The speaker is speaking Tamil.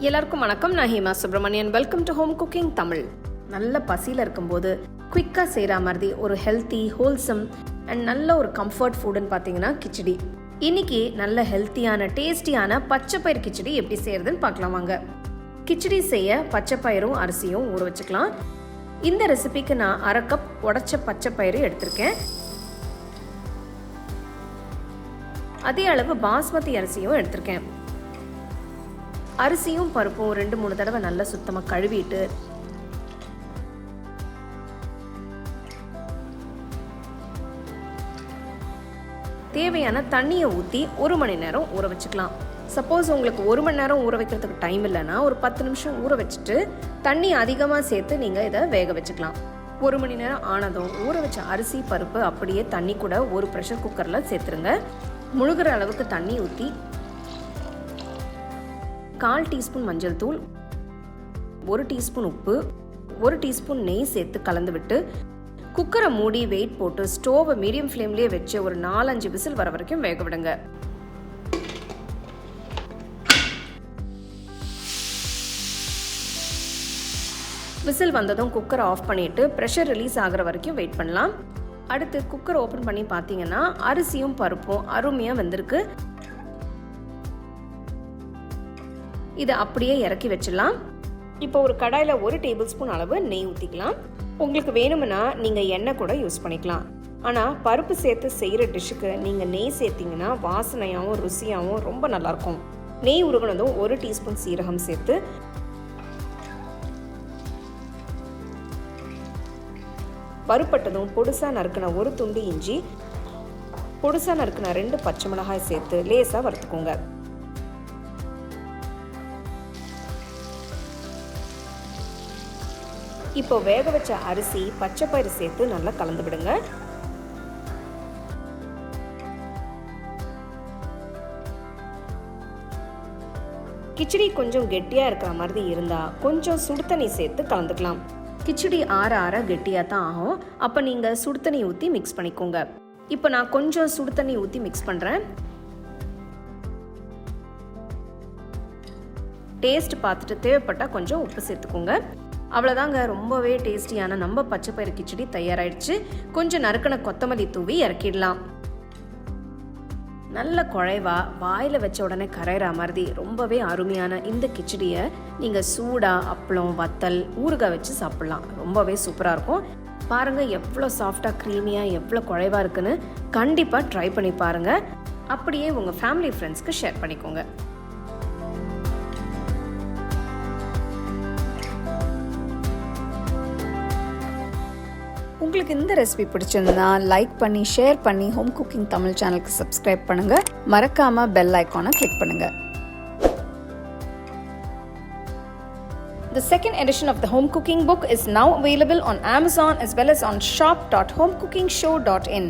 எல்லாருக்கும் வணக்கம். நான் Hema Subramanian. Welcome to home cooking Tamil. நல்ல பசியில் இருக்கும்போது குயிக்காக செய்கிற மாதிரி ஒரு ஹெல்த்தி, ஹோல்சம் அண்ட் நல்ல ஒரு கம்ஃபர்ட் ஃபுட்டுன்னு பார்த்தீங்கன்னா கிச்சடி. இன்னைக்கு நல்ல ஹெல்த்தியான, டேஸ்டியான பச்சைப்பயிர் கிச்சடி எப்படி செய்யறதுன்னு பார்க்கலாம் வாங்க. கிச்சடி செய்ய பச்சைப்பயிரும் அரிசியும் ஊற வச்சுக்கலாம். இந்த ரெசிபிக்கு நான் 1/2 கப் உடைச்ச பச்சைப்பயிறு எடுத்திருக்கேன். அதே அளவு பாஸ்மதி அரிசியும் எடுத்திருக்கேன். அரிசியும் பருப்பும் 2-3 தடவை நல்லா சுத்தமாக கழுவிட்டு தேவையான தண்ணியை ஊற்றி 1 மணி நேரம் ஊற வச்சுக்கலாம். சப்போஸ் உங்களுக்கு 1 மணி நேரம் ஊற வைக்கிறதுக்கு டைம் இல்லைன்னா ஒரு 10 நிமிஷம் ஊற வச்சுட்டு தண்ணி அதிகமாக சேர்த்து நீங்கள் இதை வேக வச்சுக்கலாம். 1 மணி நேரம் ஆனதும் ஊற வச்ச அரிசி பருப்பு அப்படியே தண்ணி கூட ஒரு ப்ரெஷர் குக்கரில் சேர்த்துருங்க. முழுகிற அளவுக்கு தண்ணி ஊற்றி 1/4 டீஸ்பூன் மஞ்சள் தூள், 1 டீஸ்பூன் உப்பு, 1 டீஸ்பூன் நெய் சேர்த்து கலந்து விட்டு குக்கரை மூடி வெயிட் போட்டு ஸ்டோவை மீடியம் ஃப்ளேம்லேயே வச்சு ஒரு 4-5 விசில் வர வரைக்கும் வேக விடுங்க. விசில் வந்ததும் குக்கரை ஆஃப் பண்ணிட்டு ப்ரெஷர் ரிலீஸ் ஆகிற வரைக்கும் வெயிட் பண்ணலாம். அடுத்து குக்கர் ஓப்பன் பண்ணி பார்த்தீங்கன்னா அரிசியும் பருப்பும் அருமையாக வெந்திருக்கு. இதை அப்படியே இறக்கி வச்சிடலாம். இப்போ ஒரு கடாயில் 1 டேபிள் ஸ்பூன் அளவு நெய் ஊற்றிக்கலாம். உங்களுக்கு வேணும்னா நீங்கள் எண்ணெய் கூட யூஸ் பண்ணிக்கலாம். ஆனால் பருப்பு சேர்த்து செய்கிற டிஷ்ஷுக்கு நீங்கள் நெய் சேர்த்திங்கன்னா வாசனையாகவும் ருசியாகவும் ரொம்ப நல்லாயிருக்கும். நெய் உருகுனதும் 1 டீஸ்பூன் சீரகம் சேர்த்து வறுப்பட்டதும் பொடுசாக நறுக்கின 1 துண்டு இஞ்சி, பொடுசாக நறுக்கின 2 பச்சை மிளகாய் சேர்த்து லேசாக வறுத்துக்கோங்க. இப்போ வேக வச்ச அரிசி பச்சைப்பயிறு சேர்த்து நல்லா கலந்து விடுங்க. கிச்சடி கொஞ்சம் கெட்டியாக இருக்கிற மாதிரி இருந்தால் கொஞ்சம் சுடு தண்ணி சேர்த்து கலந்துக்கலாம். கிச்சடி ஆற ஆற கெட்டியாக தான் ஆகும். அப்போ நீங்கள் சுடு தண்ணி ஊற்றி மிக்ஸ் பண்ணிக்கோங்க. இப்போ நான் கொஞ்சம் சுடு தண்ணி ஊற்றி மிக்ஸ் பண்ணுறேன். டேஸ்ட் பார்த்துட்டு தேவைப்பட்டால் கொஞ்சம் உப்பு சேர்த்துக்கோங்க. அவ்வளோதாங்க, ரொம்பவே டேஸ்டியான நம்ம பச்சைப்பயிறு கிச்சடி தயாராகிடுச்சு. கொஞ்சம் நறுக்கின கொத்தமல்லி தூவி இறக்கிடலாம். நல்ல குழைவா வாயில் வச்ச உடனே கரையிற மாதிரி ரொம்பவே அருமையான இந்த கிச்சடியை நீங்கள் சூடாக அப்பளம், வத்தல், ஊறுகாய் வச்சு சாப்பிட்லாம். ரொம்பவே சூப்பராக இருக்கும். பாருங்கள் எவ்வளோ சாஃப்டாக க்ரீமியாக எவ்வளோ குழைவாக இருக்குன்னு. கண்டிப்பாக ட்ரை பண்ணி பாருங்கள். அப்படியே உங்கள் ஃபேமிலி ஃப்ரெண்ட்ஸ்க்கு ஷேர் பண்ணிக்கோங்க. உங்களுக்கு இந்த ரெசிபி பிடிச்சிருந்தா லைக் பண்ணி, ஷேர் பண்ணி ஹோம் குக்கிங் தமிழ் சேனலுக்கு சப்ஸ்கிரைப் பண்ணுங்கள். மறக்காமல் பெல் ஐக்கானை கிளிக் பண்ணுங்கள். The second edition of the home cooking book is now available on Amazon as well as on shop.homecookingshow.in.